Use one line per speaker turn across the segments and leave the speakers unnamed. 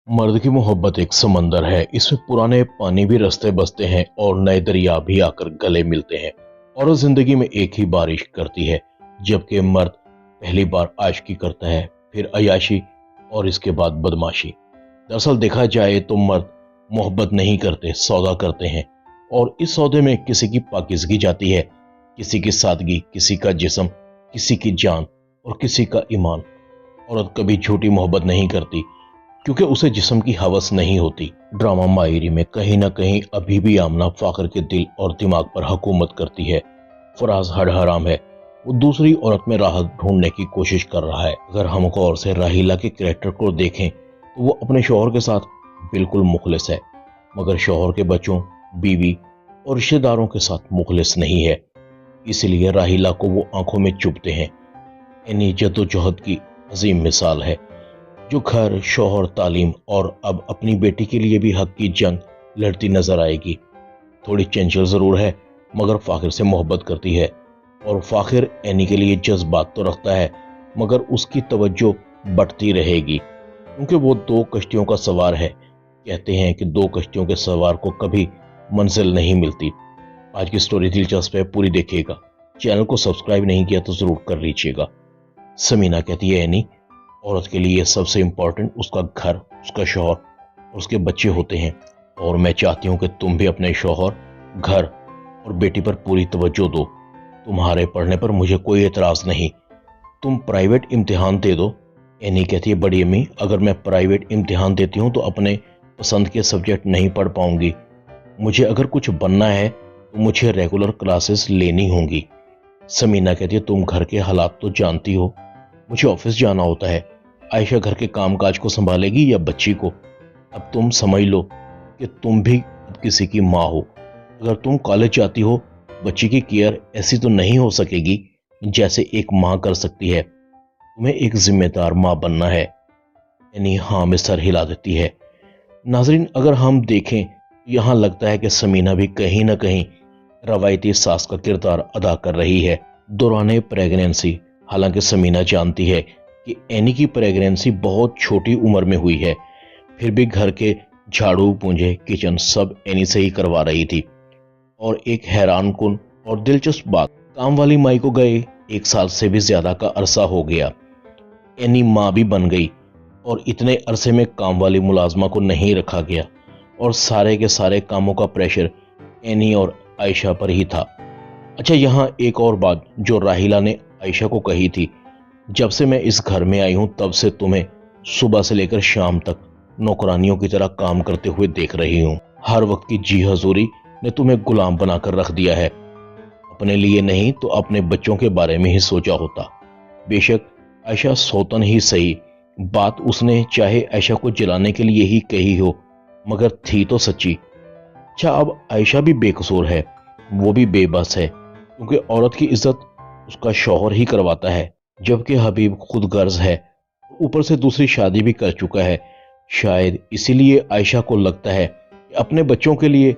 मर्द की मोहब्बत एक समंदर है। इसमें पुराने पानी भी रास्ते बसते हैं और नए दरिया भी आकर गले मिलते हैं। औरत जिंदगी में एक ही बारिश करती है, जबकि मर्द पहली बार आशिकी करता है, फिर अयाशी और इसके बाद बदमाशी। दरअसल देखा जाए तो मर्द मोहब्बत नहीं करते, सौदा करते हैं। और इस सौदे में किसी की पाकिज़गी जाती है, किसी की सादगी, किसी का जिस्म, किसी की जान और किसी का ईमान। औरत कभी झूठी मोहब्बत नहीं करती, क्योंकि उसे जिस्म की हवस नहीं होती। ड्रामा माहिरी में कहीं ना कहीं अभी भी आमना फाखर के दिल और दिमाग पर हुकूमत करती है। फराज हड हराम है, वो दूसरी औरत में राहत ढूंढने की कोशिश कर रहा है। अगर हम गौर से राहिला के कैरेक्टर को देखें तो वो अपने शौहर के साथ बिल्कुल मुखलिस है, मगर शौहर के बच्चों, बीवी और रिश्तेदारों के साथ मुखलिस नहीं है। इसलिए राहिला को वो आंखों में चुभते हैं। इन्हीं जद्दोजहद की अजीम मिसाल है, जो घर, शौहर, तालीम और अब अपनी बेटी के लिए भी हक की जंग लड़ती नजर आएगी। थोड़ी चंचल जरूर है, मगर फाखिर से मोहब्बत करती है। और फाखिर एनी के लिए जज्बात तो रखता है, मगर उसकी तवज्जो बढ़ती रहेगी, क्योंकि वो दो कश्तियों का सवार है। कहते हैं कि दो कश्तियों के सवार को कभी मंजिल नहीं मिलती। आज की स्टोरी दिलचस्प है, पूरी देखिएगा। चैनल को सब्सक्राइब नहीं किया तो जरूर कर लीजिएगा। समीना कहती है, एनी, औरत के लिए सबसे इंपॉर्टेंट उसका घर, उसका शौहर और उसके बच्चे होते हैं। और मैं चाहती हूँ कि तुम भी अपने शौहर, घर और बेटी पर पूरी तवज्जो दो। तुम्हारे पढ़ने पर मुझे कोई एतराज नहीं, तुम प्राइवेट इम्तिहान दे दो। एनी कहती है, बड़ी अम्मी, अगर मैं प्राइवेट इम्तिहान देती हूँ तो अपने पसंद के सब्जेक्ट नहीं पढ़ पाऊंगी। मुझे अगर कुछ बनना है तो मुझे रेगुलर क्लासेस लेनी होंगी। समीना कहती है, तुम घर के हालात तो जानती हो, मुझे ऑफिस जाना होता है। आयशा घर के कामकाज को संभालेगी या बच्ची को? अब तुम समझ लो कि तुम भी किसी की माँ हो। अगर तुम कॉलेज जाती हो, बच्ची की केयर ऐसी तो नहीं हो सकेगी जैसे एक माँ कर सकती है। तुम्हें एक जिम्मेदार माँ बनना है। यानी हाँ में सर हिला देती है। नाजरीन, अगर हम देखें तो यहाँ लगता है कि समीना भी कहीं ना कहीं रवायती सास का किरदार अदा कर रही है दौरान प्रेगनेंसी। हालांकि समीना जानती है कि एनी की प्रेगनेंसी बहुत छोटी उम्र में हुई है, फिर भी घर के झाड़ू, पूंजे, किचन सब एनी से ही करवा रही थी। और एक हैरान कुन और दिलचस्प बात, काम वाली माई को गए 1 साल से भी ज्यादा का अरसा हो गया। एनी माँ भी बन गई और इतने अरसे में काम वाली मुलाजमा को नहीं रखा गया और सारे के सारे कामों का प्रेशर एनी और आयशा पर ही था। अच्छा, यहाँ एक और बात जो राहिला ने आयशा को कही थी, जब से मैं इस घर में आई हूं तब से तुम्हें सुबह से लेकर शाम तक नौकरानियों की तरह काम करते हुए देख रही हूं। हर वक्त की जी हजूरी ने तुम्हें गुलाम बनाकर रख दिया है। अपने लिए नहीं तो अपने बच्चों के बारे में ही सोचा होता। बेशक आयशा सौतन ही सही, बात उसने चाहे आयशा को जलाने के लिए ही कही हो, मगर थी तो सच्ची। अच्छा, अब आयशा भी बेकसूर है, वो भी बेबस है, क्योंकि औरत की इज्जत उसका शौहर ही करवाता है, जबकि हबीब खुद गर्ज है, ऊपर से दूसरी शादी भी कर चुका है। शायद इसीलिए आयशा को लगता है कि अपने बच्चों के लिए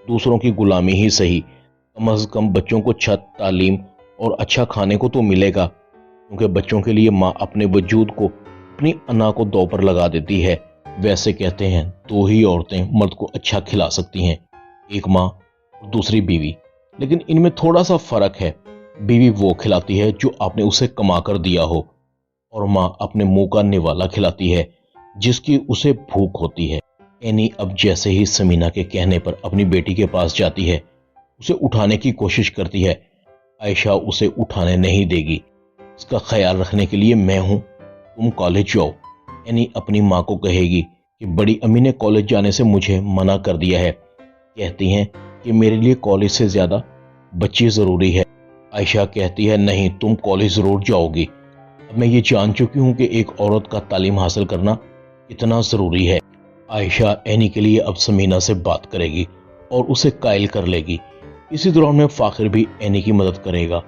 दूसरों की गुलामी ही सही। कम अज कम बच्चों को छत, तालीम और अच्छा खाने को तो मिलेगा, क्योंकि बच्चों के लिए माँ अपने वजूद को, अपनी अना को दो पर लगा देती है। वैसे कहते हैं 2 ही औरतें मर्द को अच्छा खिला सकती हैं, एक माँ और दूसरी बीवी। लेकिन इनमें थोड़ा सा फर्क है। बीवी वो खिलाती है जो आपने उसे कमा कर दिया हो, और माँ अपने मुंह का निवाला खिलाती है जिसकी उसे भूख होती है। एनी अब जैसे ही समीना के कहने पर अपनी बेटी के पास जाती है, उसे उठाने की कोशिश करती है। आयशा उसे उठाने नहीं देगी। इसका ख्याल रखने के लिए मैं हूं, तुम कॉलेज जाओ। एनी अपनी माँ को कहेगी कि बड़ी अम्मी ने कॉलेज जाने से मुझे मना कर दिया है, कहती हैं कि मेरे लिए कॉलेज से ज्यादा बच्ची जरूरी है। आयशा कहती है, नहीं, तुम कॉलेज जरूर जाओगी। अब मैं ये जान चुकी हूँ कि एक औरत का तालीम हासिल करना कितना जरूरी है। आयशा एनी के लिए अब समीना से बात करेगी और उसे कायल कर लेगी। इसी दौरान में फाखिर भी एनी की मदद करेगा।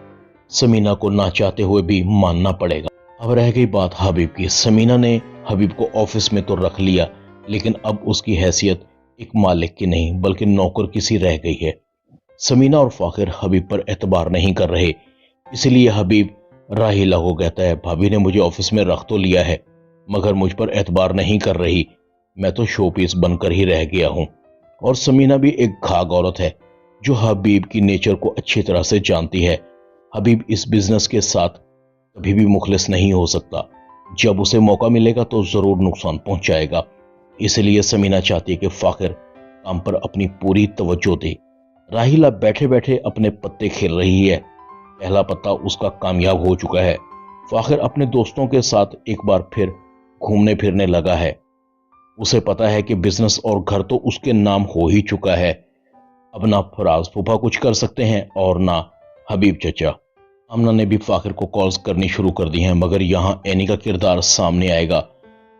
समीना को ना चाहते हुए भी मानना पड़ेगा। अब रह गई बात हबीब की। समीना ने हबीब को ऑफिस में तो रख लिया, लेकिन अब उसकी हैसियत एक मालिक की नहीं बल्कि नौकर की सी रह गई है। समीना और फाखिर हबीब पर एतबार नहीं कर रहे, इसलिए हबीब राहिला को कहता है, भाभी ने मुझे ऑफिस में रख तो लिया है, मगर मुझ पर एतबार नहीं कर रही। मैं तो शो पीस बनकर ही रह गया हूँ। और समीना भी एक घाघ औरत है जो हबीब की नेचर को अच्छी तरह से जानती है। हबीब इस बिजनेस के साथ कभी भी मुखलिस नहीं हो सकता। जब उसे मौका मिलेगा तो जरूर नुकसान पहुंचाएगा। इसलिए समीना चाहती है कि फाखिर काम पर अपनी पूरी तवज्जो दे। राहिला बैठे बैठे अपने पत्ते खेल रही है। पहला पत्ता उसका कामयाब हो चुका है। फाखिर अपने दोस्तों के साथ एक बार फिर घूमने फिरने लगा है। उसे पता है कि बिजनेस और घर तो उसके नाम हो ही चुका है। अब ना फराज फूफा कुछ कर सकते हैं और ना हबीब चचा। आमना ने भी फाखिर को कॉल्स करनी शुरू कर दी हैं, मगर यहाँ एनी का किरदार सामने आएगा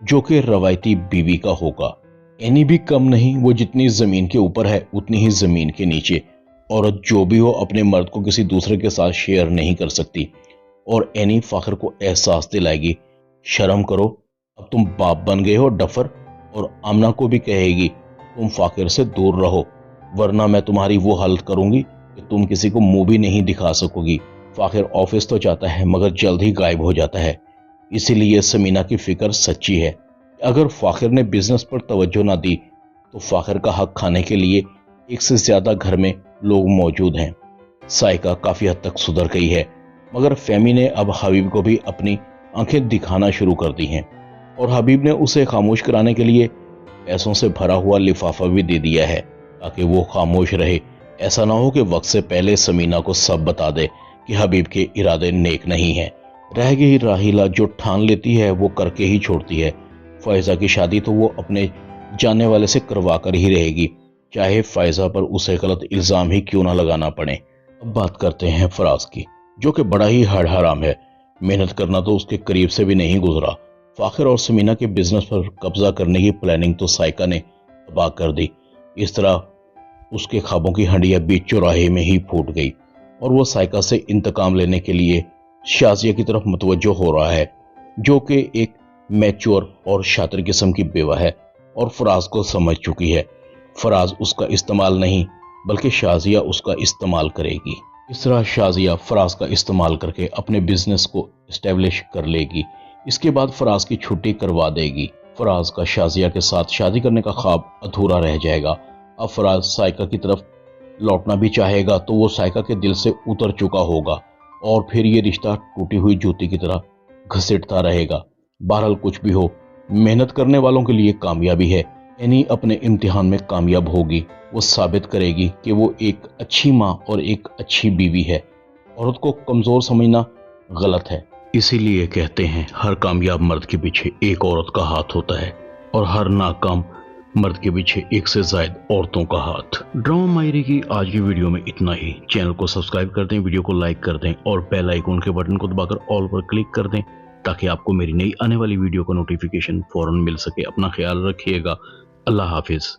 जो कि रवायती बीवी का होगा। एनी भी कम नहीं, वो जितनी जमीन के ऊपर है उतनी ही जमीन के नीचे। औरत जो भी हो अपने मर्द को किसी दूसरे के साथ शेयर नहीं कर सकती। और एनी फाखिर को एहसास दिलाएगी, शर्म करो, अब तुम बाप बन गए हो डफर। और आमना को भी कहेगी, तुम फाखिर से दूर रहो वरना मैं तुम्हारी वो हालत करूंगी कि तुम किसी को मुंह भी नहीं दिखा सकोगी। फाखिर ऑफिस तो जाता है मगर जल्द ही गायब हो जाता है। इसीलिए समीना की फिक्र सच्ची है। अगर फाखिर ने बिजनेस पर तवज्जो ना दी तो फाखिर का हक खाने के लिए एक से ज्यादा घर में लोग मौजूद हैं। साइका काफी हद तक सुधर गई है, मगर फेमी ने अब हबीब को भी अपनी आंखें दिखाना शुरू कर दी हैं और हबीब ने उसे खामोश कराने के लिए पैसों से भरा हुआ लिफाफा भी दे दिया है ताकि वो खामोश रहे। ऐसा ना हो कि वक्त से पहले समीना को सब बता दे कि हबीब के इरादे नेक नहीं हैं। रह गई राहिला, जो ठान लेती है वो करके ही छोड़ती है। फायजा की शादी तो वो अपने जानने वाले से करवा कर ही रहेगी, चाहे फायजा पर उसे गलत इल्जाम ही क्यों ना लगाना पड़े। अब बात करते हैं फराज की, जो कि बड़ा ही हराम है। मेहनत करना तो उसके करीब से भी नहीं गुजरा। फाखिर और समीना के बिजनेस पर कब्जा करने की प्लानिंग तो साइका ने तबाह कर दी। इस तरह उसके ख्वाबों की हंडिया बीच चौराहे में ही फूट गई और वो साइका से इंतकाम लेने के लिए शाजिया की तरफ मुतवज्जो हो रहा है, जो कि एक मैच्योर और शातिर किस्म की बेवा है और फराज को समझ चुकी है। फराज उसका इस्तेमाल नहीं बल्कि शाजिया उसका इस्तेमाल करेगी। इस तरह शाजिया फराज का इस्तेमाल करके अपने बिजनेस को एस्टेब्लिश कर लेगी। इसके बाद फराज की छुट्टी करवा देगी। फराज का शाजिया के साथ शादी करने का ख्वाब अधूरा रह जाएगा। अब फराज साइका की तरफ लौटना भी चाहेगा तो वो साइका के दिल से उतर चुका होगा और फिर ये रिश्ता टूटी हुई जूती की तरह घसीटता रहेगा। बहरहाल कुछ भी हो, मेहनत करने वालों के लिए कामयाबी है। एनी अपने इम्तिहान में कामयाब होगी। वो साबित करेगी कि वो एक अच्छी माँ और एक अच्छी बीवी है। औरत को कमजोर समझना गलत है। इसीलिए कहते हैं हर कामयाब मर्द के पीछे एक औरत का हाथ होता है और हर नाकाम मर्द के पीछे एक से ज्यादा औरतों का हाथ। ड्रामा मायरे की आज की वीडियो में इतना ही। चैनल को सब्सक्राइब कर दें, वीडियो को लाइक कर दें और बेल आइकन के बटन को दबाकर ऑल पर क्लिक कर दें ताकि आपको मेरी नई आने वाली वीडियो का नोटिफिकेशन फौरन मिल सके। अपना ख्याल रखिएगा। अल्लाह हाफिज।